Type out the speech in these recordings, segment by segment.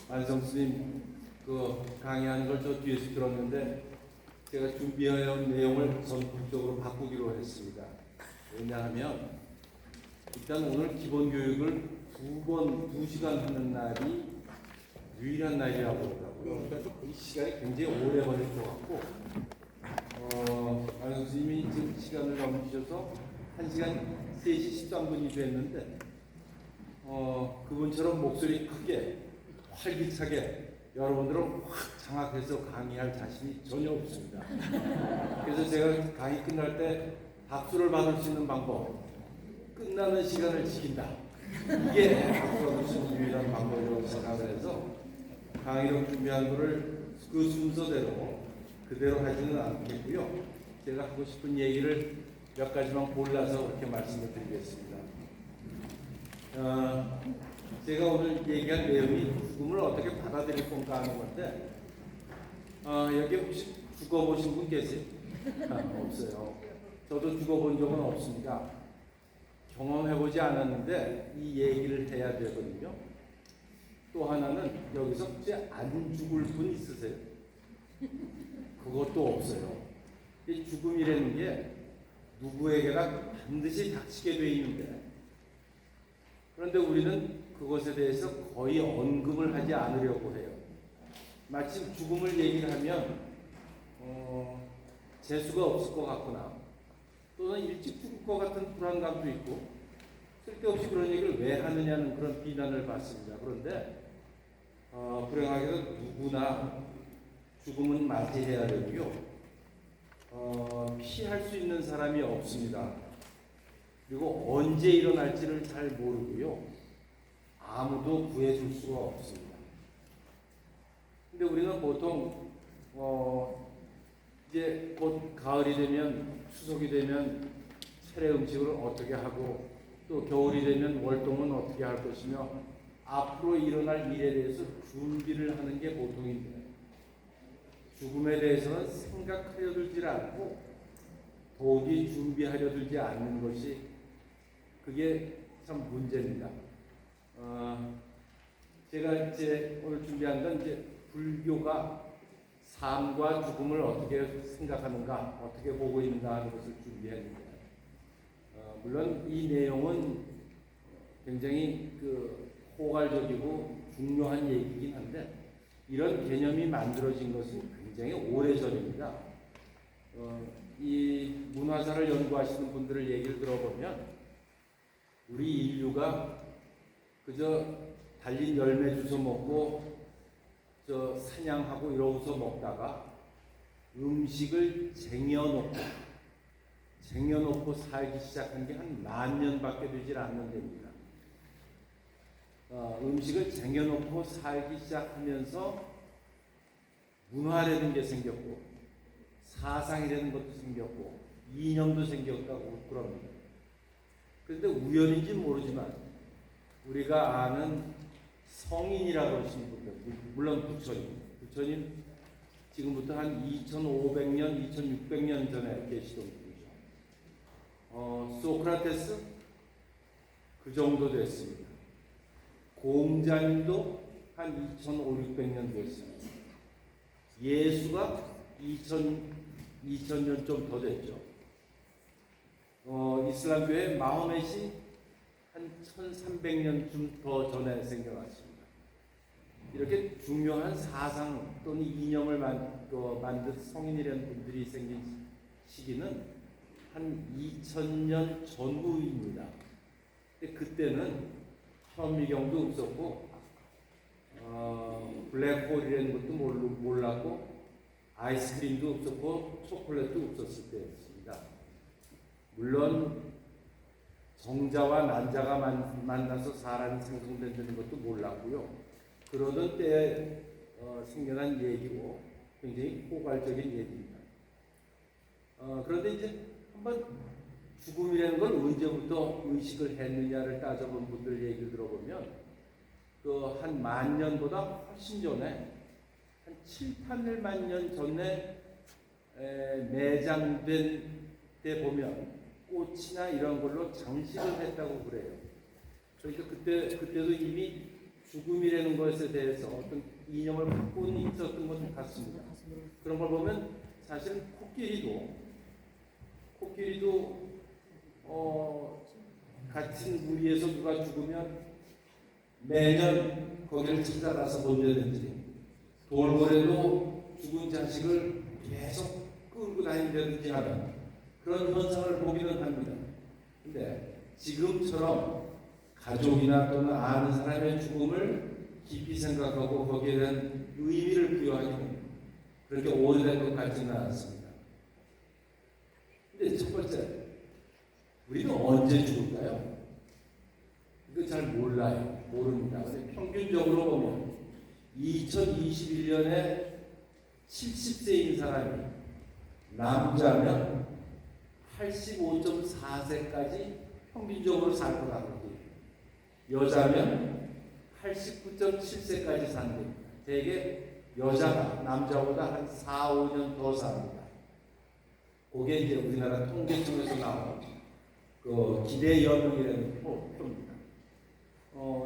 안성 스님 강의하는 걸 저 뒤에서 들었는데 제가 준비해온 내용을 전폭적으로 바꾸기로 했습니다. 왜냐하면 일단 오늘 기본 교육을 2시간 하는 날이 유일한 날이라고 그러더라고요. 그러니까 이 시간이 굉장히 오래 걸릴 것 같고 안성 스님이 지금 시간을 넘기셔서 1시간 3시 13분이 됐는데 그분처럼 목소리 크게 활기차게 여러분들을 확 장악해서 강의할 자신이 전혀 없습니다. 그래서 제가 강의 끝날 때 박수를 받을 수 있는 방법, 끝나는 시간을 지킨다. 이게 박수 받을 수 있는 유일한 방법이라고 생각을 해서 강의를 준비한 거를 그 순서대로 그대로 하지는 않겠고요. 제가 하고 싶은 얘기를 몇 가지만 골라서 그렇게 말씀을 드리겠습니다. 제가 오늘 얘기할 내용이 죽음을 어떻게 받아들일 건가 하는 건데 여기 혹시 죽어보신 분 계세요? 없어요. 저도 죽어본 적은 없습니다. 경험해보지 않았는데 이 얘기를 해야 되거든요. 또 하나는 여기서 혹시 안 죽을 분 있으세요? 그것도 없어요. 이 죽음이라는 게 누구에게나 반드시 닥치게 돼 있는데 그런데 우리는 그것에 대해서 거의 언급을 하지 않으려고 해요. 마침 죽음을 얘기를 하면 재수가 없을 것 같거나 또는 일찍 죽을 것 같은 불안감도 있고 쓸데없이 그런 얘기를 왜 하느냐는 그런 비난을 받습니다. 그런데 불행하게도 누구나 죽음은 맞이해야 되고요. 피할 수 있는 사람이 없습니다. 그리고 언제 일어날지를 잘 모르고요. 아무도 구해줄 수가 없습니다. 근데 우리는 보통 이제 곧 가을이 되면 추석이 되면 차례 음식을 어떻게 하고 또 겨울이 되면 월동은 어떻게 할 것이며 앞으로 일어날 일에 대해서 준비를 하는 게 보통인데 죽음에 대해서는 생각하려 들지 않고 도저히 준비하려 들지 않는 것이 그게 참 문제입니다. 제가 이제 오늘 준비한 건 이제 불교가 삶과 죽음을 어떻게 생각하는가, 어떻게 보고 있는가 하는 것을 준비했는데, 물론 이 내용은 굉장히 포괄적이고 중요한 얘기이긴 한데, 이런 개념이 만들어진 것은 굉장히 오래전입니다. 이 문화사를 연구하시는 분들의 얘기를 들어보면, 우리 인류가 그저 달린 열매 주워 먹고 사냥하고 이러고서 먹다가 음식을 쟁여놓고 살기 시작한 게 한 10,000년밖에 되질 않는답니다. 음식을 쟁여놓고 살기 시작하면서 문화라는 게 생겼고 사상이라는 것도 생겼고 이념도 생겼다고 그럽니다. 그런데 우연인지 모르지만 우리가 아는 성인이라고 하시는 분들, 물론 부처님 지금부터 한 2,500년, 2,600년 전에 계시던 분이죠. 소크라테스 그 정도 됐습니다. 공자님도 한 2,500~600년 됐습니다. 예수가 2,000년 좀 더 됐죠. 이슬람교의 마호멧이 한 1,300년쯤 더 전에 생겨났습니다. 이렇게 중요한 사상 또는 이념을 만든 성인이라는 분들이 생긴 시기는 한 2,000년 전후입니다. 근데 그때는 현미경도 없었고 블랙홀이라는 것도 몰랐고 아이스크림도 없었고 초콜릿도 없었을 때였습니다. 물론 정자와 난자가 만나서 사람이 생성된다는 것도 몰랐고요. 그러던 때에 생겨난 얘기고 굉장히 포괄적인 얘기입니다. 그런데 이제 한번 죽음이라는 걸 언제부터 의식을 했느냐를 따져본 분들 얘기를 들어보면 한 10,000년보다 훨씬 전에 한 7~8만 년 전에 매장된 때 보면 꽃이나 이런 걸로 장식을 했다고 그래요. 그러니까 그때도 이미 죽음이라는 것에 대해서 어떤 이념을 갖고 있었던 것 같습니다. 그런 걸 보면 사실 코끼리도 같은 무리에서 누가 죽으면 매년 거기를 찾아가서 본다든지, 돌고래도 죽은 자식을 계속 끌고 다닌다든지 하는 그런 현상을 보기는 합니다. 근데 지금처럼 가족이나 또는 아는 사람의 죽음을 깊이 생각하고 거기에 대한 의미를 부여하기는 그렇게 오래된 것 같지는 않습니다. 근데 첫 번째, 우리는 언제 죽을까요? 이거 잘 모릅니다. 근데 평균적으로 보면 2021년에 70세인 사람이 남자면 85.4세까지 평균적으로 살 것 같고, 여자면 89.7세까지 산대. 대개 여자가 남자보다 한 4, 5년 더 삽니다. 그게 이제 우리나라 통계청에서 나온 그 기대 연령이라는 표입니다.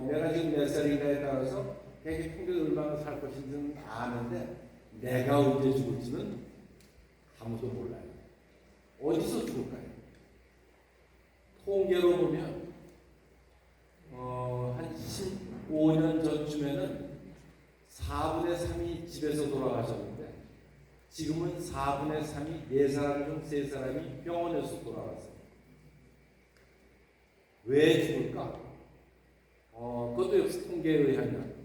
내가 지금 몇 살인가에 따라서 대개 평균 얼마나 살 것인지는 아는데 내가 언제 죽을지는 아무도 몰라요. 어디서 죽을까요? 통계로 보면 한 15년 전쯤에는 4분의 3이 집에서 돌아가셨는데 지금은 4분의 3이 4사람 중 3사람이 병원에서 돌아갔어요. 왜 죽을까? 그것도 역시 통계에 의하면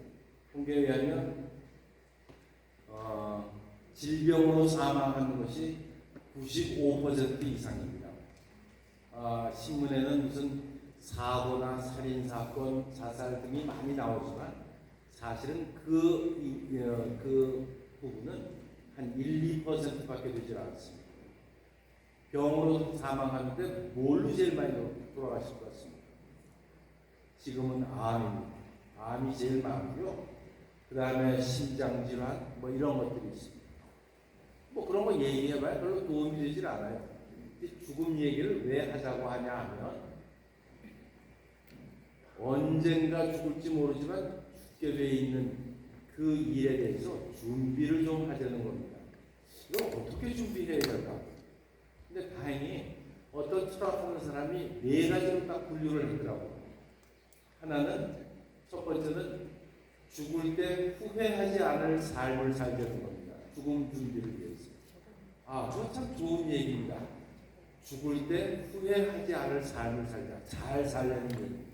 질병으로 사망하는 것이 95% 이상입니다. 신문에는 무슨 사고나 살인 사건, 자살 등이 많이 나오지만 사실은 그 부분은 한 1, 2%밖에 되지 않습니다. 병으로 사망하는데 뭘로 제일 많이 돌아가실 것 같습니다. 지금은 암입니다. 암이 제일 많고요. 그 다음에 심장질환 이런 것들이 있습니다. 그런 거 얘기해봐야 별로 도움이 되질 않아요. 죽음 얘기를 왜 하자고 하냐 하면 언젠가 죽을지 모르지만 죽게 돼 있는 그 일에 대해서 준비를 좀 하자는 겁니다. 이거 어떻게 준비해야 될까? 근데 다행히 어떤 철학하는 사람이 4가지로 딱 분류를 하더라고요. 하나는, 첫 번째는 죽을 때 후회하지 않을 삶을 살자는 겁니다. 죽음 준비를 위해서. 그거 참 좋은 얘기입니다. 죽을 때 후회하지 않을 삶을 살자. 잘 살려는 얘기입니다.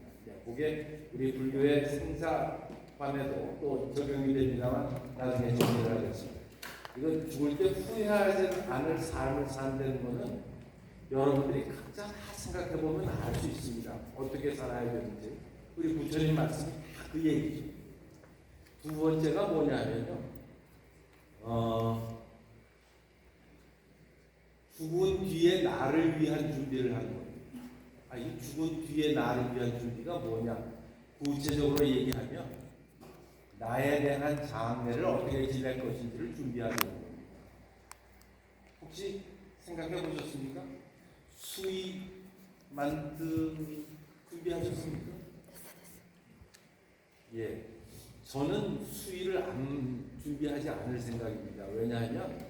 그게 우리 불교의 생사관에도 또 적용이 됩니다만 나중에 정리를 하겠습니다. 이건 죽을 때 후회하지 않을 삶을 산다는 것은 여러분들이 각자 다 생각해보면 알 수 있습니다. 어떻게 살아야 되는지. 우리 부처님 말씀이 다 그 얘기죠. 두 번째가 뭐냐면요. 죽은 뒤에 나를 위한 준비를 하는 거예요. 이 죽은 뒤에 나를 위한 준비가 뭐냐? 구체적으로 얘기하면 나에 대한 장래를 어떻게 지낼 것인지를 준비하는 겁니다. 혹시 생각해 보셨습니까? 수의 준비하셨습니까? 예, 저는 수의를 준비하지 않을 생각입니다. 왜냐하면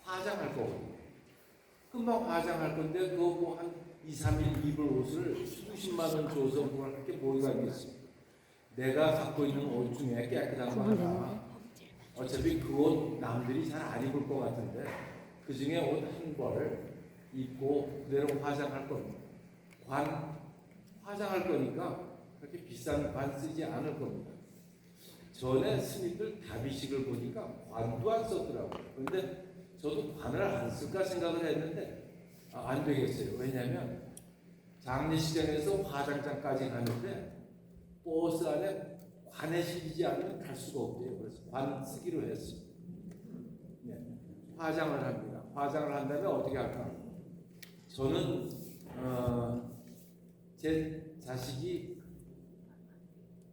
화장할 거거든요. 금방 화장할 건데 그거 한 2, 3일 입을 옷을 수십만 원 줘서 그걸 할게 뭐가 있겠습니까? 내가 갖고 있는 옷 중에 깨끗한 거 하나, 어차피 그 옷 남들이 잘 안 입을 것 같은데 그 중에 옷 한 벌 입고 그대로 화장할 겁니다. 화장할 거니까 그렇게 비싼 관 쓰지 않을 겁니다. 전에 스님들 다비식을 보니까 관도 안 썼더라고요. 그런데 저도 관을 안 쓸까 생각을 했는데 안 되겠어요. 왜냐하면 장례식장에서 화장장까지 가는데 버스 안에 관에 실리지 않으면 갈 수가 없대요. 그래서 관 쓰기로 했어요. 네. 화장을 합니다. 화장을 한다면 어떻게 할까? 저는 제 자식이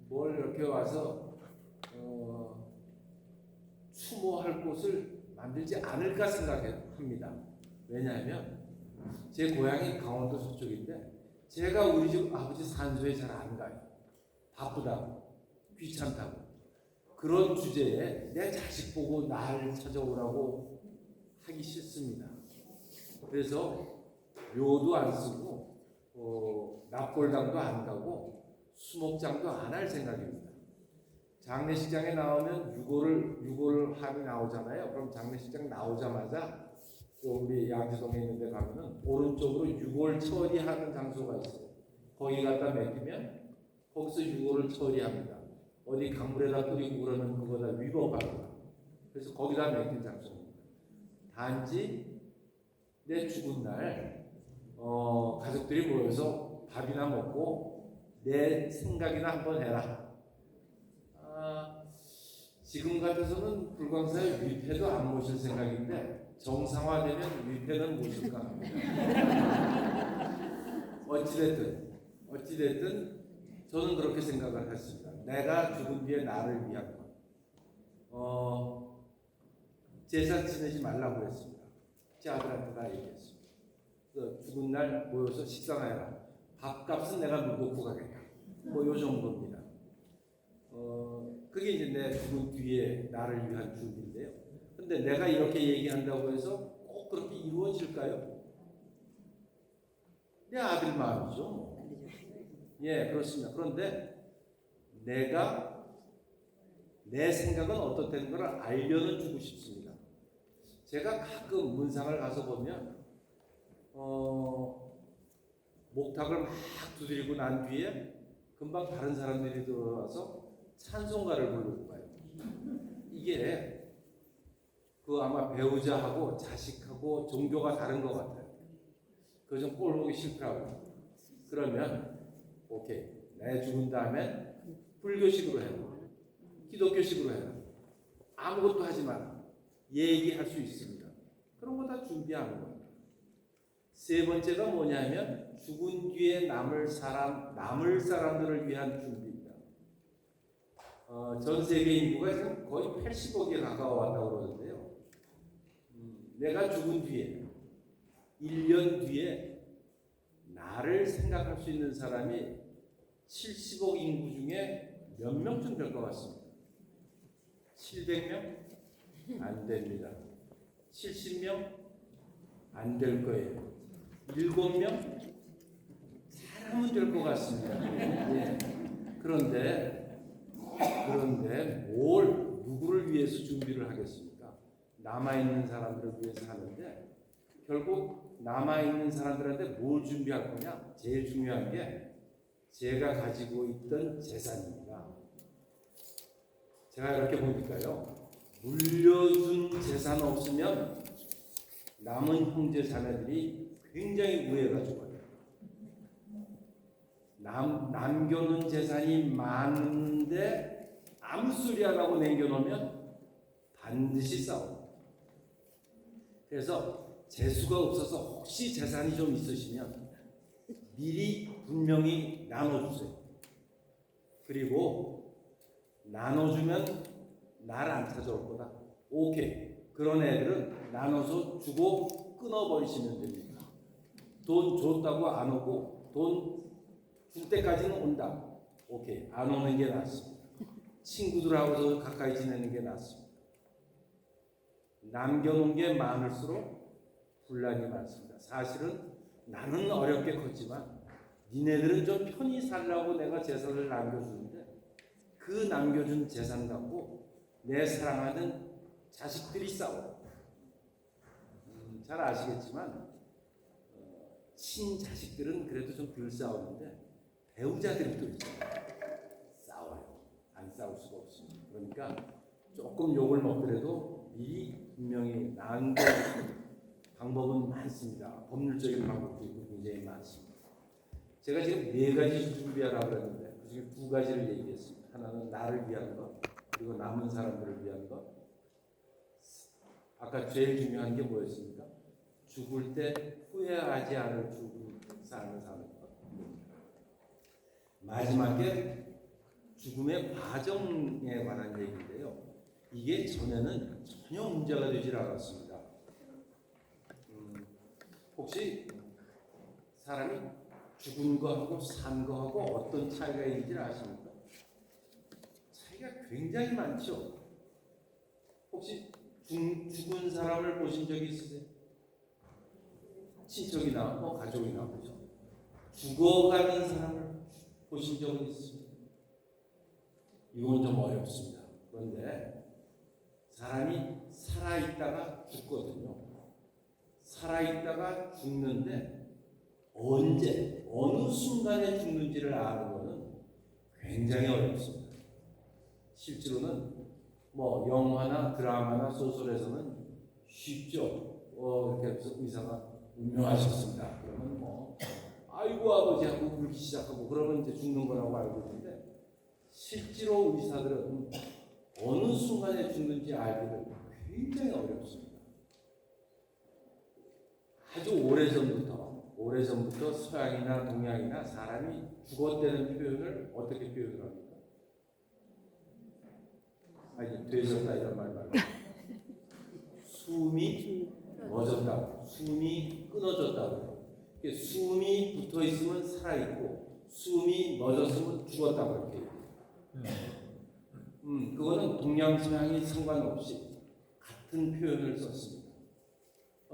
뭘 이렇게 와서 추모할 곳을 만들지 않을까 생각합니다. 왜냐하면 제 고향이 강원도 서쪽인데 제가 우리 집 아버지 산소에 잘 안 가요. 바쁘다. 귀찮다고. 그런 주제에 내 자식 보고 날 찾아오라고 하기 싫습니다. 그래서 묘도 안 쓰고 납골당도 안 가고 수목장도 안 할 생각입니다. 장례식장에 나오면 유골 함이 나오잖아요. 그럼 장례식장 나오자마자 우리 양지동에 있는 데 가면은 오른쪽으로 유골 처리하는 장소가 있어요. 거기 갖다 맡기면 거기서 유골을 처리합니다. 어디 강물에다 뿌리고 그러면 그거다 위법합니다. 그래서 거기다 맡긴 장소입니다. 단지 내 죽은 날 가족들이 모여서 밥이나 먹고 내 생각이나 한번 해라. 지금 같아서는 불광사에 위패도 안 모실 생각인데 정상화되면 위패는 모실까 합니다. 어찌됐든 저는 그렇게 생각을 했습니다. 내가 죽은 뒤에 나를 위한 것. 제사 지내지 말라고 그랬습니다. 제 아들한테 다 얘기했습니다. 죽은 날 모여서 식사나 해라. 밥값은 내가 놓고 가겠다. 요 정도입니다. 그게 이제 내 죽은 뒤에 나를 위한 준비인데요. 근데 내가 이렇게 얘기한다고 해서 꼭 그렇게 이루어질까요? 내 아들 마음이죠. 예, 그렇습니다. 그런데 내가 내 생각은 어떻다는 걸 알려는 주고 싶습니다. 제가 가끔 문상을 가서 보면 목탁을 막 두드리고 난 뒤에 금방 다른 사람들이 들어와서 찬송가를 부르고 가요. 이게 아마 배우자하고 자식하고 종교가 다른 것 같아요. 그거 좀 꼴 보기 싫더라고요. 그러면 오케이, 내 죽은 다음에 불교식으로 해라, 기독교식으로 해라, 아무것도 하지 마라, 얘기할 수 있습니다. 그런 거 다 준비하는 겁니다. 세 번째가 뭐냐면 죽은 뒤에 남을 사람들을 위한 준비입니다. 전 세계 인구가 지금 거의 80억에 가까워왔다고 그러는데요. 내가 죽은 뒤에 1년 뒤에 나를 생각할 수 있는 사람이 70억 인구 중에 몇 명쯤 될 것 같습니다. 700명? 안 됩니다. 70명? 안 될 거예요. 7명? 사람은 될 것 같습니다. 예. 그런데 누구를 위해서 준비를 하겠습니까? 남아있는 사람들을 위해서 하는데 결국 남아있는 사람들한테 뭘 준비할 거냐? 제일 중요한 게 제가 가지고 있던 재산입니다. 제가 이렇게 보니까요, 물려준 재산 없으면 남은 형제 자매들이 굉장히 우애가 좋아요. 남겨놓은 재산이 많은데 아무 소리 안 하고 남겨놓으면 반드시 싸워요. 그래서 재수가 없어서 혹시 재산이 좀 있으시면 미리 분명히 나눠주세요. 그리고 나눠주면 날 안 찾아올 거다. 오케이. 그런 애들은 나눠서 주고 끊어버리시면 됩니다. 돈 줬다고 안 오고 돈 줄 때까지는 온다. 오케이. 안 오는 게 낫습니다. 친구들하고도 가까이 지내는 게 낫습니다. 남겨놓은 게 많을수록 분란이 많습니다. 사실은 나는 어렵게 컸지만 니네들은 좀 편히 살라고 내가 재산을 남겨주는데 그 남겨준 재산 갖고 내 사랑하는 자식들이 싸워요. 잘 아시겠지만 친자식들은 그래도 좀 덜 싸우는데 배우자들이 또 싸워요. 안 싸울 수가 없습니다. 그러니까 조금 욕을 먹더라도 미리 분명히 나은 방법은 많습니다. 법률적인 방법도 있고 굉장히 많습니다. 제가 지금 4가지 준비하라고 했는데 그중에 2가지를 얘기했습니다. 하나는 나를 위한 것, 그리고 남은 사람들을 위한 것. 아까 제일 중요한 게 뭐였습니까? 죽을 때 후회하지 않을 삶을 사는 것. 마지막에 죽음의 과정에 관한 얘기인데요. 이게 전에는 전혀 문제가 되질 않았습니다. 혹시 사람이 죽은 거하고 산 거하고 어떤 차이가 있는지 아십니까? 굉장히 많죠. 혹시 죽은 사람을 보신 적이 있으세요? 친척이나 뭐 가족이나 그죠? 죽어가는 사람을 보신 적은 있습니다. 이건 좀 어렵습니다. 그런데 사람이 살아있다가 죽거든요. 살아있다가 죽는데 언제, 어느 순간에 죽는지를 아는 것은 굉장히 어렵습니다. 실제로는 뭐 영화나 드라마나 소설에서는 쉽죠. 이렇게 의사가 운명하셨습니다. 그러면 뭐 아이고 아버지 하고 울기 시작하고 그러면 이제 죽는 거라고 알고 있는데 실제로 의사들은 어느 순간에 죽는지 알기를 굉장히 어렵습니다. 아주 오래전부터 서양이나 동양이나 사람이 죽었다는 표현을 어떻게 표현을 합니까? 아니, 되셨다 이런 말 말고 숨이 멎었다고, 숨이 끊어졌다고. 숨이 붙어 있으면 살아 있고 숨이 멎었으면 죽었다고 이렇게 얘기해요. 그거는 동양 서양이 상관없이 같은 표현을 썼습니다.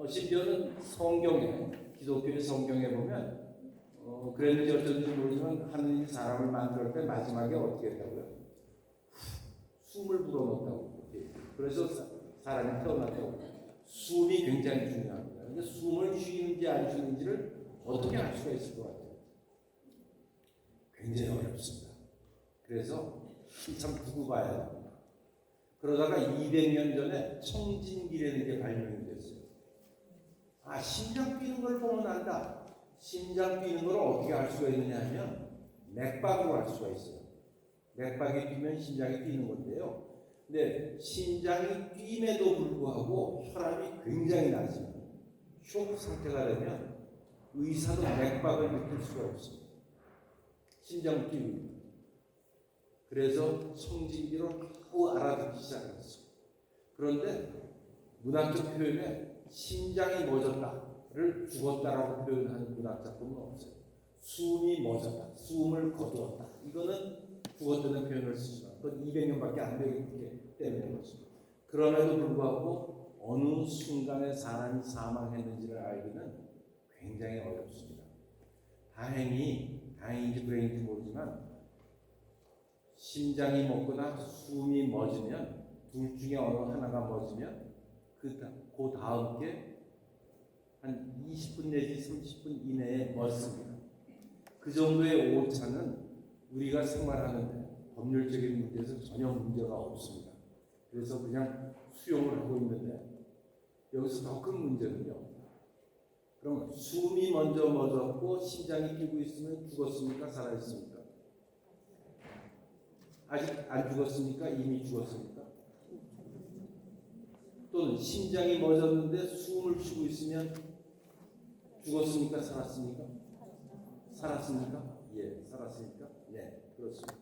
심지어는 성경에, 기독교의 성경에 보면 그랬는지 어쩐지 모르지만 하느님이 사람을 만들 때 마지막에 어떻게 했다고요? 숨을 불어넣었다고. 그래서 사람이 태어났다고. 숨이 굉장히 중요합니다. 근데 숨을 쉬는지 안 쉬는지를 어떻게 알 수가 있을 것 같아요? 굉장히 어렵습니다. 그래서 한참 두고 봐야 됩니다. 그러다가 200년 전에 청진기라는 게 발명이 됐어요. 심장 뛰는 걸 보면 안다. 심장 뛰는 걸 어떻게 알 수가 있느냐 하면 맥박으로 알 수가 있어요. 맥박이 뛰면 심장이 뛰는 건데요. 근데 심장이 뛰임에도 불구하고 혈압이 굉장히 낮으면 쇼크 상태가 되면 의사도 맥박을 느낄 수가 없습니다. 심장 뛰임. 그래서 청진기로 하고 알아듣기 시작했어요. 그런데 문학적 표현에 심장이 멎었다를 죽었다라고 표현하는 문학 작품은 없어요. 숨이 멎었다, 숨을 거두었다. 이거는 죽었다는 표현을 쓰지만 그건 200년밖에 안 되기 때문에 그렇습니다. 그럼에도 불구하고 어느 순간에 사람이 사망했는지를 알기는 굉장히 어렵습니다. 다행인지 불행인지 모르지만 심장이 멎거나 숨이 멎으면 둘 중에 어느 하나가 멎으면 그 다음 게 한 20분 내지 30분 이내에 멎습니다. 그 정도의 오차는 우리가 생활하는데 법률적인 문제에서 전혀 문제가 없습니다. 그래서 그냥 수용을 하고 있는데 여기서 더 큰 문제는요. 그럼 숨이 먼저 멎었고 심장이 뛰고 있으면 죽었습니까? 살아있습니까? 아직 안 죽었습니까? 이미 죽었습니까? 또는 심장이 멎었는데 숨을 쉬고 있으면 죽었습니까? 살았습니까? 살았습니까? 예, 살았습니까? 네, 그렇습니다.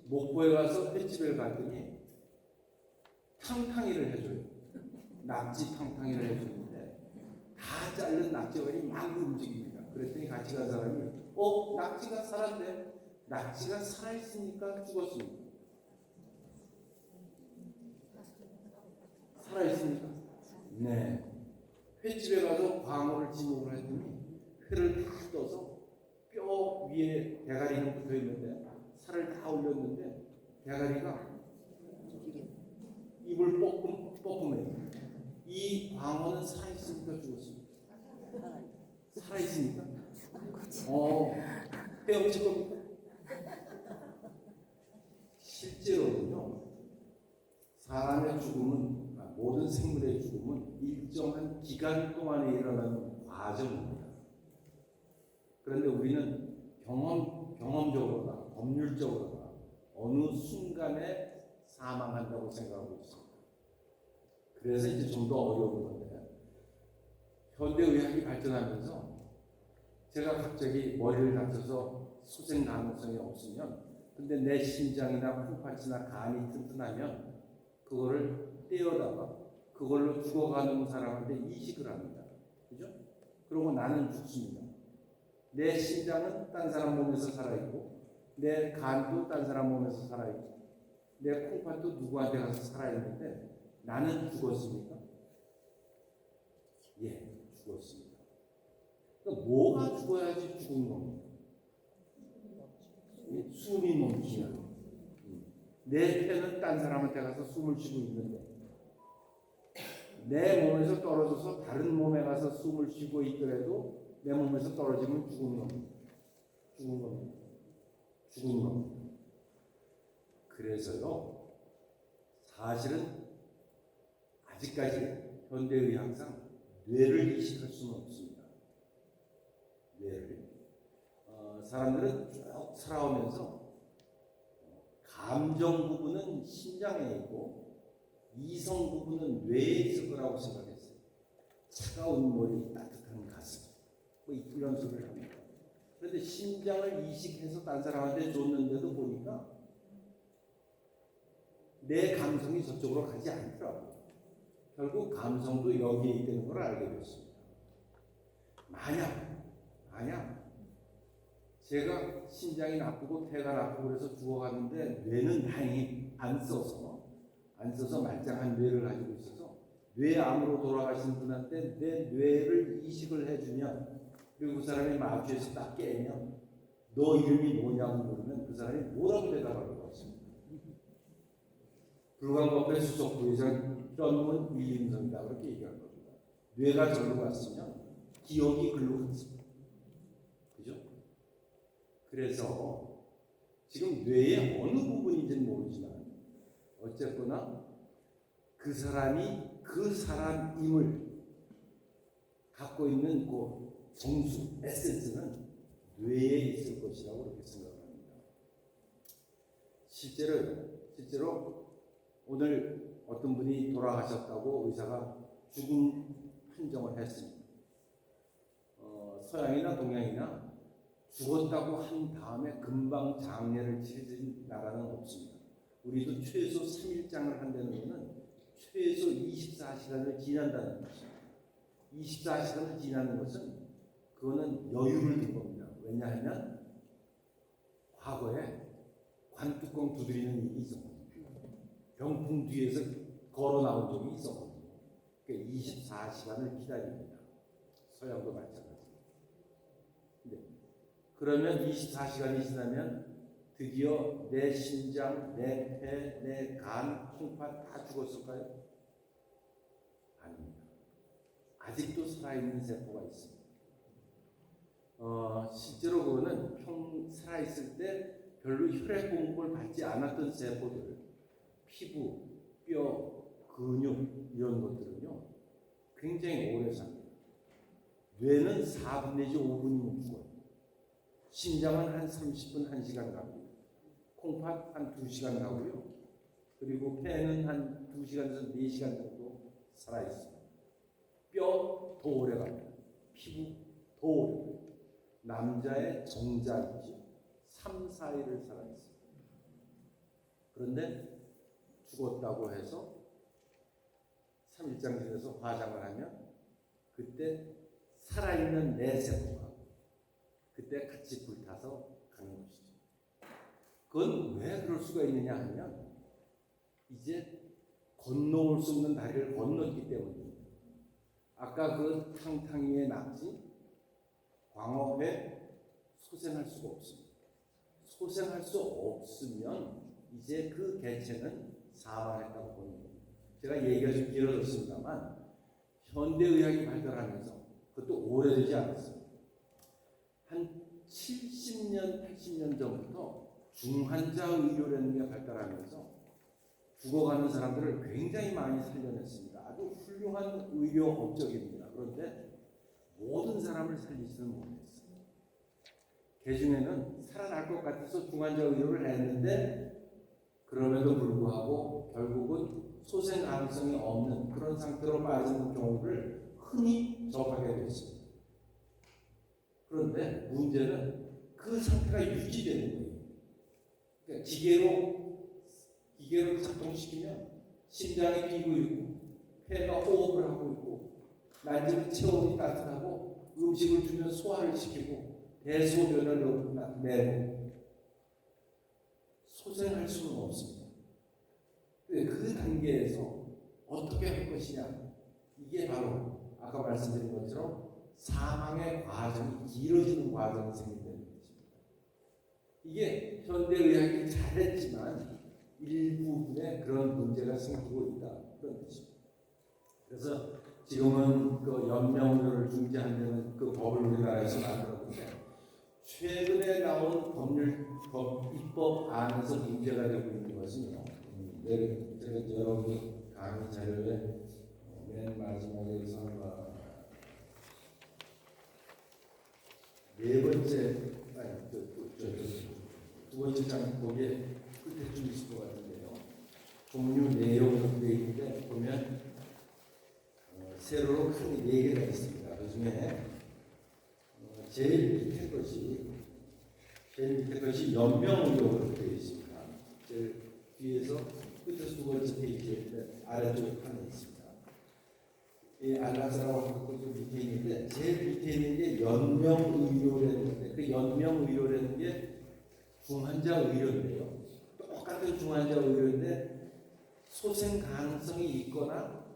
목포에 가서 횟집을 갔더니 탕탕이를 해줘요. 낙지 탕탕이를 해주는데 다 자른 낙지가 막 움직입니다. 그랬더니 같이 간 사람이 낙지가 살았네. 낙지가 살아있습니까? 죽었습니까? 살아있습니까? 네. 횟집에 가서 광어를 지목을 했더니 회를 다 떠서 뼈 위에 대가리는 붙어 있는데 살을 다 올렸는데 대가리가 입을 뻐꾸매요. 이 광어는 살아있습니까? 죽었습니까? 살아있습니까? 헤엄칠 겁니까? 실제로는요, 사람의 죽음은, 모든 생물의 죽음은 일정한 기간 동안에 일어나는 과정입니다. 그런데 우리는 경험적으로나 법률적으로나 어느 순간에 사망한다고 생각하고 있습니다. 그래서 이제 좀 더 어려운 건데, 현대의학이 발전하면서 제가 갑자기 머리를 다쳐서 수생 가능성이 없으면, 근데 내 심장이나 콩팥이나 간이 튼튼하면 그거를 떼어다가 그걸로 죽어가는 사람한테 이식을 합니다. 그죠? 그러고 나는 죽습니다. 내 심장은 딴 사람 몸에서 살아있고 내 간도 딴 사람 몸에서 살아있고 내 콩팥도 누구한테 가서 살아있는데 나는 죽었습니까? 예, 죽었습니다. 그러니까 뭐가 죽어야지 죽은 겁니까? 숨이 멈추면 내 폐는 딴 사람한테 가서 숨을 쉬고 있는데 내 몸에서 떨어져서 다른 몸에 가서 숨을 쉬고 있더라도 내 몸에서 떨어지면 죽은 겁니다. 죽은 겁니다. 죽은 겁니다. 그래서요, 사실은 아직까지 현대의학상 뇌를 이식할 수는 없습니다. 뇌를. 사람들은 쭉 살아오면서 감정 부분은 심장에 있고 이성 부분은 뇌에 있을 거라고 생각했어요. 차가운 머리, 따뜻한 가슴, 뭐 이런 소리를 합니다. 그런데 심장을 이식해서 딴 사람한테 줬는데도 보니까 내 감성이 저쪽으로 가지 않더라고요. 결국 감성도 여기에 있다는 걸 알게 됐습니다. 만약 제가 심장이 나쁘고 폐가 나쁘고 그래서 죽어갔는데 뇌는 다행히 안 써서 말짱한 뇌를 가지고 있어서 뇌암으로 돌아가신 분한테 내 뇌를 이식을 해주면 그리고 그 사람이 마취해서 딱 깨면 너 이름이 뭐냐고 물으면 그 사람이 뭐라고 대답할 것 같습니다. 불광법의 수석 부회장 쩐문 위임성이다 그렇게 얘기할 겁니다. 뇌가 절로 갔으면 기억이 글로 갔습니다. 그죠? 그래서 지금 뇌의 어느 부분인지는 모르지만 어쨌거나 그 사람이 그 사람임을 갖고 있는 그 정수, 에센스는 뇌에 있을 것이라고 그렇게 생각합니다. 실제로 오늘 어떤 분이 돌아가셨다고 의사가 죽음 판정을 했습니다. 서양이나 동양이나 죽었다고 한 다음에 금방 장례를 치르는 나라는 없습니다. 우리도 최소 3일장을 한다는 것은 최소 24시간을 지난다는 것입니다. 24시간을 지나는 것은 그거는 여유를 둔 겁니다. 왜냐하면 과거에 관뚜껑 두드리는 일이 있었거든요. 병풍 뒤에서 걸어 나온 적이 있었거든요. 그러니까 24시간을 기다립니다. 서양도 마찬가지입니다. 그러면 24시간이 지나면 드디어 내 심장, 내 폐, 내 간, 콩팥 다 죽었을까요? 아닙니다. 아직도 살아있는 세포가 있습니다. 실제로 그거는 살아있을 때 별로 혈액 공급을 받지 않았던 세포들, 피부, 뼈, 근육 이런 것들은요 굉장히 오래 삽니다. 뇌는 4분 내지 5분이면 죽어요. 심장은 한 30분, 1시간 가고요. 콩팥 한 2시간 가고요. 그리고 폐는 한 2시간에서 4시간 정도 살아있습니다. 뼈 더 오래 갑니다. 피부 더 오래 갑니다. 남자의 정자이죠. 3, 4일을 살아있습니다. 그런데 죽었다고 해서 3일장 지내서 화장을 하면 그때 살아있는 내 세포가 그때 같이 불타서 가는 것이죠. 그건 왜 그럴 수가 있느냐 하면 이제 건너올 수 없는 다리를 건넜기 때문입니다. 아까 그 탕탕이의 낙지, 광어회 소생할 수가 없습니다. 소생할 수 없으면 이제 그 개체는 사망했다고 보는 겁니다. 제가 얘기가 좀 길어졌습니다만 현대의학이 발달하면서 그것도 오래되지 않았습니다. 한 70년, 80년 전부터 중환자 의료라는 게 발달하면서 죽어가는 사람들을 굉장히 많이 살려냈습니다. 아주 훌륭한 의료 업적입니다. 그런데 모든 사람을 살리지는 못했어요. 그 중에는 살아날 것 같아서 중환자 의료를 했는데 그럼에도 불구하고 결국은 소생 가능성이 없는 그런 상태로 빠지는 경우를 흔히 접하게 됐습니다. 그런데 문제는 그 상태가 유지되는 거예요. 그러니까 기계로 작동시키면 심장이 뛰고 있고 폐가 호흡을 하고 있고 만지는 체온이 따뜻하고 음식을 주면 소화를 시키고 대소변을 내고 소생할 수는 없습니다. 근데 그 단계에서 어떻게 할 것이냐, 이게 바로 아까 말씀드린 것처럼 사망의 과정이 길어지는 과정이 생긴다는 것입니다. 이게 현대의학이 잘했지만 일부분에 그런 문제가 생기고 있다, 그런 뜻입니다. 그래서 지금은 그 연명을 중지하는 그 법을 우리나라에서 만들었는데, 최근에 나온 입법안에서 문제가 되고 있는 것은요. 제가 여러분이 강의 자료에 맨 마지막에서 네 번째, 두 번째 장 거기에 끝에 좀 있을 것 같은데요. 종류 내용으로 되어 있는데 보면 세로로 크게 네 개가 있습니다. 그 중에 제일 밑에 것이 연명의료로 되어 있습니다. 제일 뒤에서 끝에서 두 번째 페이지에 아래쪽에 하나 있습니다. 이 안락사라고 하는 것도 밑에 있는데, 제일 밑에 있는 게 연명의료라는 건데, 그 연명의료라는 게 중환자 의료인데요. 똑같은 중환자 의료인데 소생 가능성이 있거나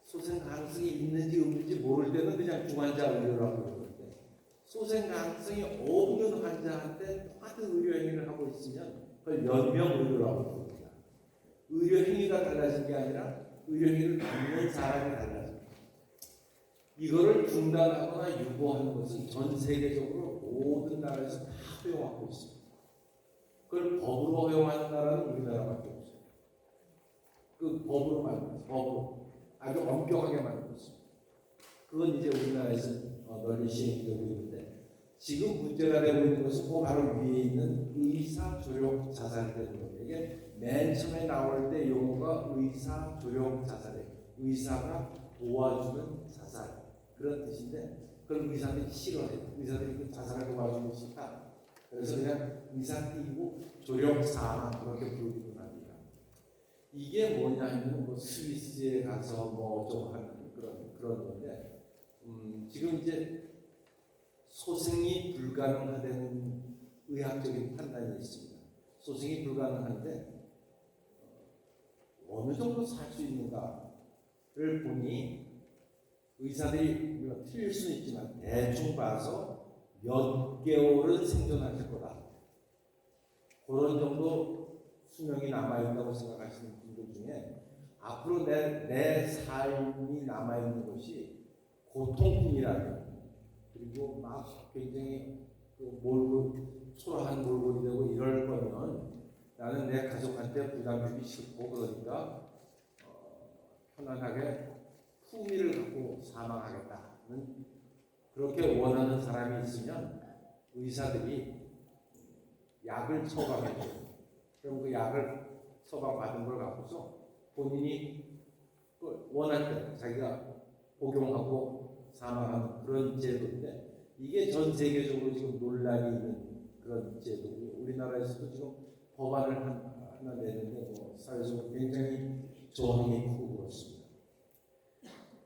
소생 가능성이 있는지 없는지 모를 때는 그냥 중환자 의료라고 그러는데, 소생 가능성이 없는 환자한테 똑같은 의료 행위를 하고 있으면 그걸 연명 의료라고 부릅니다. 의료 행위가 달라진 게 아니라 의료 행위를 받는 사람이 달라집니다. 이거를 중단하거나 유보하는 것은 전 세계적으로 모든 나라에서 다 허용하고 있습니다. 그걸 법으로 허용하는 나라는 우리나라밖에 없어요. 그 법으로 아주 엄격하게 만들고 있습니다. 그건 이제 우리나라에서 널리 시행이 되고 있는데, 지금 문제가 되고 있는 것은 그 바로 위에 있는 의사 조력 자살이 되는 겁니다. 이게 맨 처음에 나올 때 용어가 의사 조력 자살이에요. 의사가 도와주는 자살, 그런 뜻인데, 그걸 의사들이 싫어해요. 의사들이 그 자살을 도와주는 거 싫다. 그래서 그냥 의사 띄고 조력 사망 그렇게 부르기도 합니다. 이게 뭐냐 하면 뭐 스위스에 가서 뭐 좀 하는 그런 건데, 지금 이제 소생이 불가능하다는 의학적인 판단이 있습니다. 소생이 불가능한데 어느 정도 살 수 있는가를 보니, 의사들이 틀릴 수는 있지만 대충 봐서 몇 개월은 생존하실 거다, 그런 정도 수명이 남아있다고 생각하시는 분들 중에 앞으로 내 삶이 남아있는 것이 고통뿐이라면, 그리고 막 굉장히 초라한 몰골이 되고 이럴 거면 나는 내 가족한테 부담 주기 싫고, 그러니까 편안하게 후미를 갖고 사망하겠다는, 그렇게 원하는 사람이 있으면 의사들이 약을 처방해줘요. 그럼 그 약을 처방받은 걸 갖고서 본인이 원할 때 자기가 복용하고 사망하는 그런 제도인데, 이게 전 세계적으로 지금 논란이 있는 그런 제도고요. 우리나라에서도 지금 법안을 하나 내는데 사회적으로 굉장히 저항이 크고 그렇습니다.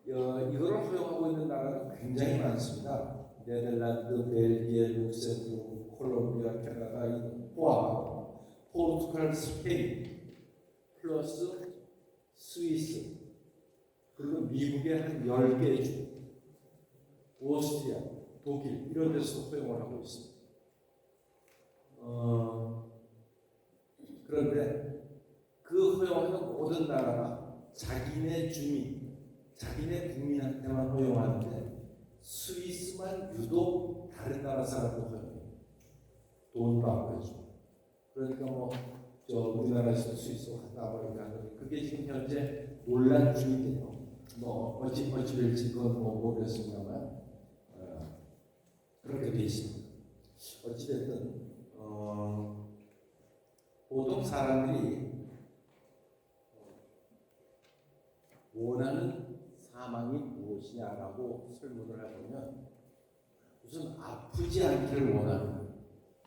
이거를 허용하고 있는 나라는 굉장히 많습니다. 네덜란드, 벨기에, 룩셈부르크, 콜롬비아, 캐나다, 포함, 포르투갈, 스페인, 플러스 스위스, 그리고 미국의 한 10개 주, 오스트리아, 독일 이런 데서 허용을 하고 있습니다. 그런데 그 허용하는 모든 나라가 자기네 주민, 자기네 국민한테만 허용하는데, 스위스만 유독 다른 나라 사람도 허용해요. 돈 받고 해줘. 그러니까 우리나라에서 스위스 갔다 와버리니까 하는데, 그게 지금 현재 논란 중인데요. 어찌 될지 그건 모르겠습니다만 그렇게 돼 있습니다. 어찌됐든 보통 사람들이 원하는 사망이 무엇이냐라고 설문을 해보면 우선 아프지 않기를 원하는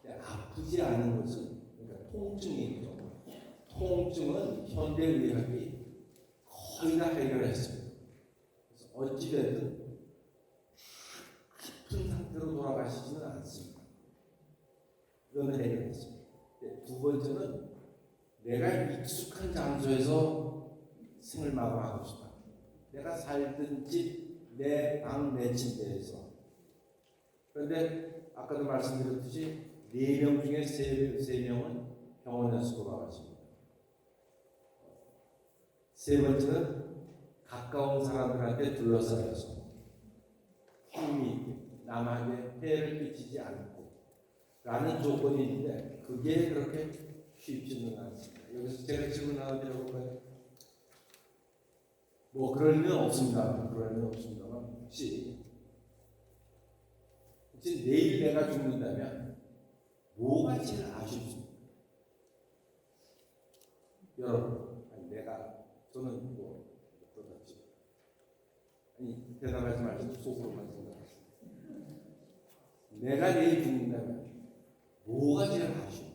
거예요. 아프지 않은 것은, 그러니까 통증이죠. 통증은 현대의학이 거의 다 해결했습니다. 그래서 어찌됐든 아픈 상태로 돌아가시지는 않습니다. 이거는 해결했습니다. 두 번째는 내가 익숙한 장소에서 생을 마감하고 싶다. 내가 살던 집, 내 방, 내 침대에서. 그런데 아까도 말씀드렸듯이 4명 중에 3명은 병원에서 돌아가십니다. 세 번째는 가까운 사람들한테 둘러싸여서 힘이 남에게 해를 끼치지 않고 라는 조건이 있는데 그게 그렇게 쉽지는 않습니다. 여기서 제가 질문 하나 드려볼까요? 뭐 그럴 일은 없습니다. 그럴 일은 없습니다만 혹시 내일 내가 죽는다면 뭐가 제일 아쉽습니까? 여러분, 아니 저는 뭐 어떻지? 아니 대답하지 마시고 속으로만 생각하세요. 내가 내일 죽는다면 뭐가 제일 아쉬워?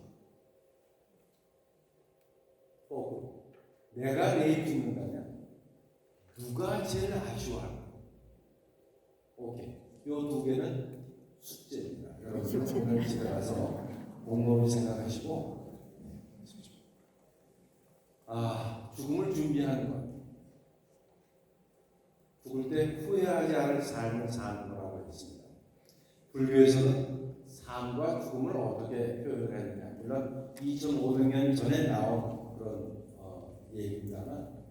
내가 내일 죽는다면 누가 제일 아쉬워할까? 오케이. 요 두 개는 숙제입니다. 여러분 오늘 집에 가서 곰곰이 생각하시고 죽음을 준비하는 것. 죽을 때 후회하지 않을 삶을 사는 거라고 했습니다. 불교에서는 삶과 죽음을 어떻게 표현을 했느냐. 물론 2500년 전에 나온 그런 얘기입니다만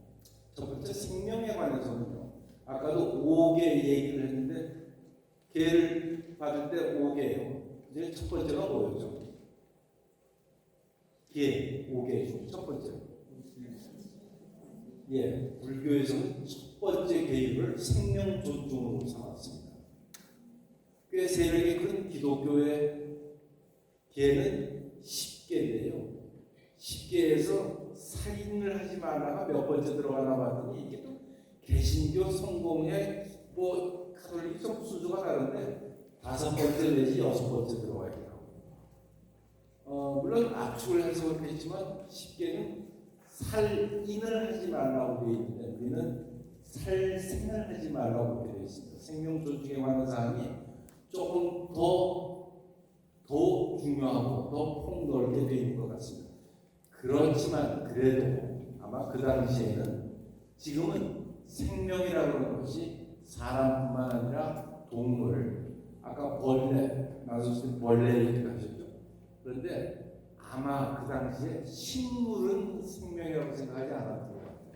첫 번째 생명에 관해서는요. 아까도 5개 얘기를 했는데 개를 받을 때 5개예요. 이제 첫 번째가 뭐였죠? 개, 5개 중 첫 번째. 불교에서는 첫 번째 계율을 생명 존중으로 삼았습니다. 꽤 세력이 큰 기독교의 계는 10계인데요. 10계에서 살인을 하지 말라가 몇 번째 들어가나 봤더니 이게 또 개신교 성공의 뭐 카톨릭 좀 수주가 다른데 5번째 내지 6번째 들어가 있더라고요. 물론 압축을 해서 그렇겠지만 10계는 살인을 하지 말라고 되어 있는데 우리는 살생을 하지 말라고 되어 있습니다. 생명 존중에 관한 사항이 조금 더 중요하고 더 폭넓게 되어 있는 것 같습니다. 그렇지만 그래도 아마 그 당시에는 지금은 생명이라고 하는 것이 사람뿐만 아니라 동물, 아까 벌레 얘기하셨죠. 그런데 아마 그 당시에 식물은 생명이라고 생각하지 않았던 것 같아요.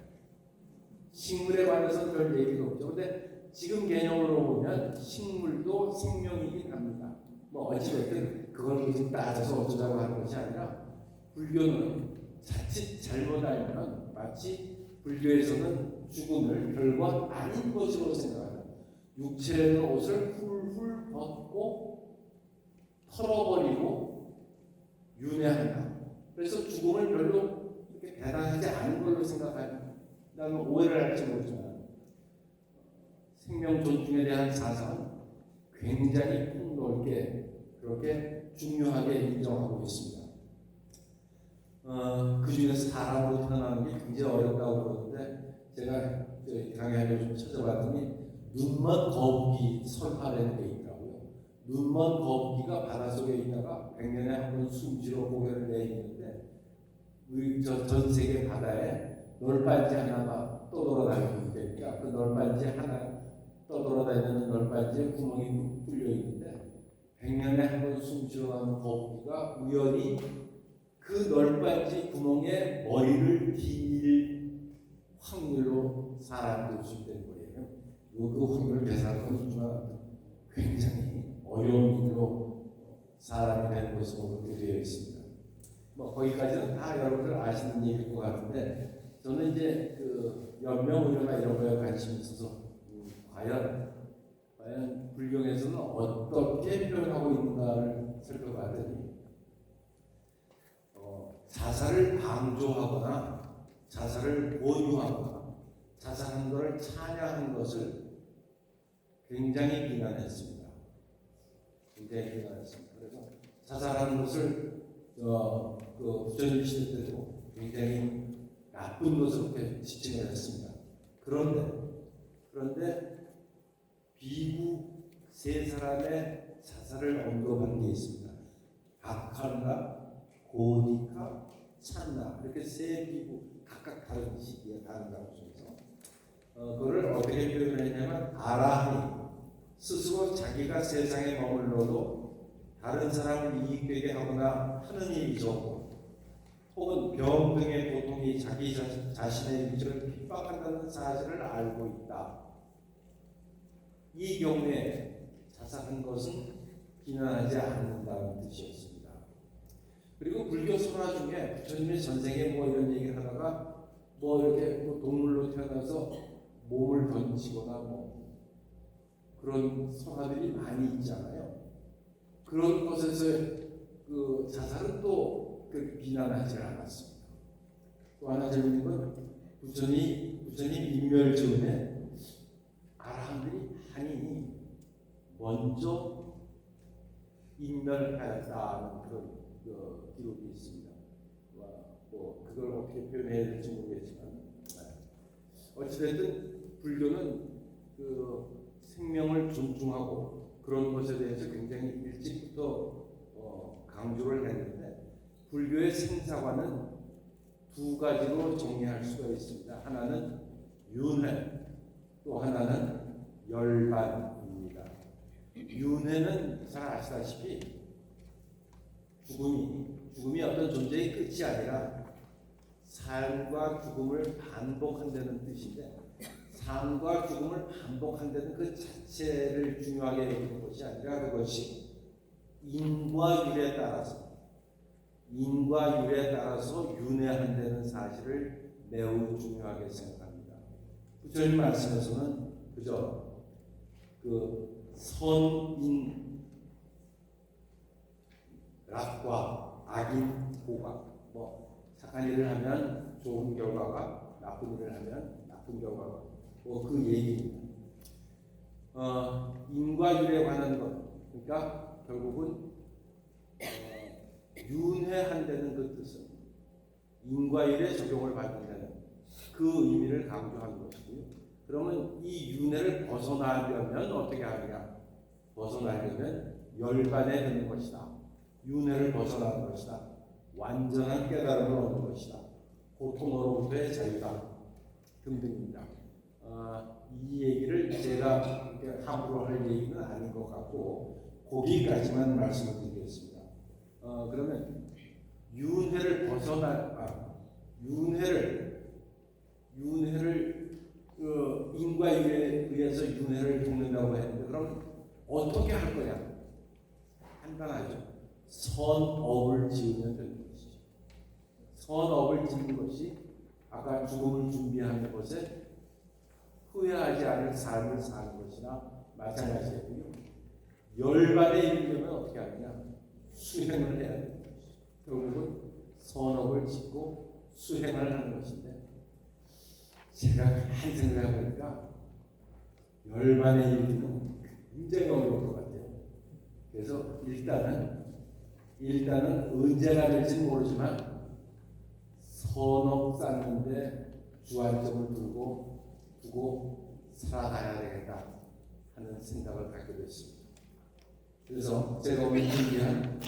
식물에 관해서는 별 얘기가 없죠. 그런데 지금 개념으로 보면 식물도 생명이긴 합니다. 뭐 어찌됐든 그걸 무슨 따져서 어쩌자고 하는 것이 아니라 불교는 자칫 잘못 알면 마치 불교에서는 죽음을 별거 아닌 것으로 생각하는 육체의 옷을 훌훌 벗고 털어버리고 윤회한다. 그래서 죽음을 별로 이렇게 대단하지 않은 걸로 생각하는 나는 오해를 할지 모르지만 생명 존중에 대한 사상은 굉장히 폭넓게 그렇게 중요하게 인정하고 있습니다. 그 중에서 사람으로 태어나는 게 굉장히 어렵다고 그러는데 제가 강의하려고 좀 찾아봤더니 눈먼 거북이 설화라는 게 있더라고요. 눈먼 거북이가 바닷속에 있다가 100년에 한 번 숨쉬러 고개를 내있는데 우리 전 세계 바다에 널빤지 하나가 떠돌아다니고 있으니까 그 널빤지 하나 떠돌아다니는 널빤지에 구멍이 뚫려 있는데 100년에 한 번 숨쉬러 가는 거북이가 우연히 그 널빤지 구멍에 머리를 디딜 확률로 사람이 수입된 거예요. 그 확률을 계산하면 정말 굉장히 어려운 일로 사람이 되는 것으로 그렇게 되어 있습니다. 뭐 거기까지는 다 여러분들 아시는 얘기일 것 같은데 저는 이제 그 연명의료나 이런 거에 관심이 있어서 과연 불경에서는 어떻게 표현하고 있는가를 살펴봤더니 자살을 방조하거나 자살을 권유하거나 자살한 것을 찬양한 것을 굉장히 비난했습니다. 그래서 자살하는 것을 그 부처님 시대 때도 굉장히 나쁜 것으로 이렇게 지칭을 했습니다. 그런데 비구 3사람의 자살을 언급한 게 있습니다. 박한과 고디카, 찬나 이렇게 세 비구 각각 다른 시기에 다른 가구 중에서 그거를 어떻게 표현을 했냐면 아라하니 스스로 자기가 세상에 머물러도 다른 사람을 이익되게 하거나 하는 일이 적고 혹은 병 등의 고통이 자기 자신의 유지를 핍박한다는 사실을 알고 있다. 이 경우에 자살한 것은 비난하지 않는다는 뜻이었습니다. 그리고 불교 선화 중에 부처님의 전생에 뭐 이런 얘기를 하다가 뭐 이렇게 뭐 동물로 태어나서 몸을 던지거나 뭐 그런 선화들이 많이 있잖아요. 그런 것에서 그 자살은 또 비난하지 않았습니다. 또 하나 재밌는 건 부처님 인멸즈음에 아라한들이 한이 먼저 인멸하였다는 그런 기록이 있습니다. 뭐 그걸 어떻게 표현해야 될지 모르겠지만 어찌됐든 불교는 그 생명을 존중하고 그런 것에 대해서 굉장히 일찍부터 강조를 했는데 불교의 생사관은 두 가지로 정리할 수가 있습니다. 하나는 윤회, 또 하나는 열반입니다. 윤회는 잘 아시다시피 죽음이 어떤 존재의 끝이 아니라 삶과 죽음을 반복한다는 뜻인데 삶과 죽음을 반복한다는 그 자체를 중요하게 여기는 것이 아니라 그것이 인과 율에 따라서 윤회한다는 사실을 매우 중요하게 생각합니다. 부처님 말씀에서는 그저 그 선인 락과 악인 고각, 뭐 착한 일을 하면 좋은 결과가, 나쁜 일을 하면 나쁜 결과가, 뭐 그 얘기입니다. 인과율에 관한 것, 그러니까 결국은 윤회한다는 그 뜻은 인과율에 적용을 받는다는 그 의미를 강조하는 것이고요. 그러면 이 윤회를 벗어나려면 어떻게 하느냐? 벗어나려면 열반에 드는 것이다. 윤회를 벗어나는 것이다. 완전한 깨달음을 얻는 것이다. 고통으로부터의 자유다. 등등입니다. 이 얘기를 제가 함부로 할 얘기는 아닌 것 같고 거기까지만 말씀을 드리겠습니다. 그러면 윤회를 인과율에 의해서 윤회를 돕는다고 했는데 그럼 어떻게 할 거냐? 간단하죠. 선업을 지으면 되는 것이죠. 선업을 짓는 것이 아까 죽음을 준비하는 것에 후회하지 않을 삶을 사는 것이나 마찬가지고요. 열반에 이르려면 어떻게 하느냐? 수행을 해야 됩니다. 결국은 선업을 짓고 수행을 하는 것인데 제가 한 생각해 보니까 열반에 이르기는 굉장히 어려울 것 같아요. 그래서 일단은 언제나 될지 모르지만 선업 쌓는데 주안점을 두고 살아가야 되겠다 하는 생각을 갖게 됐습니다. 그래서 제가 오늘 준비한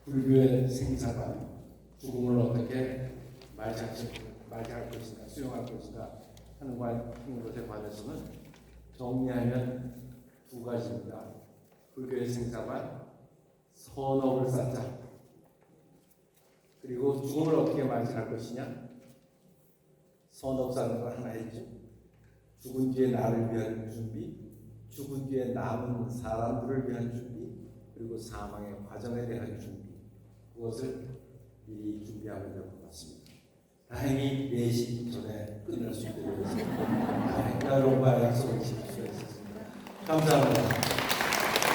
불교의 생사관, 죽음을 어떻게 맞이할 것인가, 수용할 것인가 하는 것에 관해서는 정리하면 두 가지입니다. 불교의 생사관, 선업을 쌓자. 그리고 죽음을 어떻게 맞이할 것이냐? 선업 쌓는 거 하나 있죠. 죽은 뒤에 나를 위한 준비, 죽은 뒤에 남은 사람들을 위한 준비, 그리고 사망의 과정에 대한 준비, 그것을 미리 준비하면 될 것 같습니다. 다행히 4시 전에 끝날 수 있도록 여러분과 약속을 지킬 수 있었습니다. 감사합니다.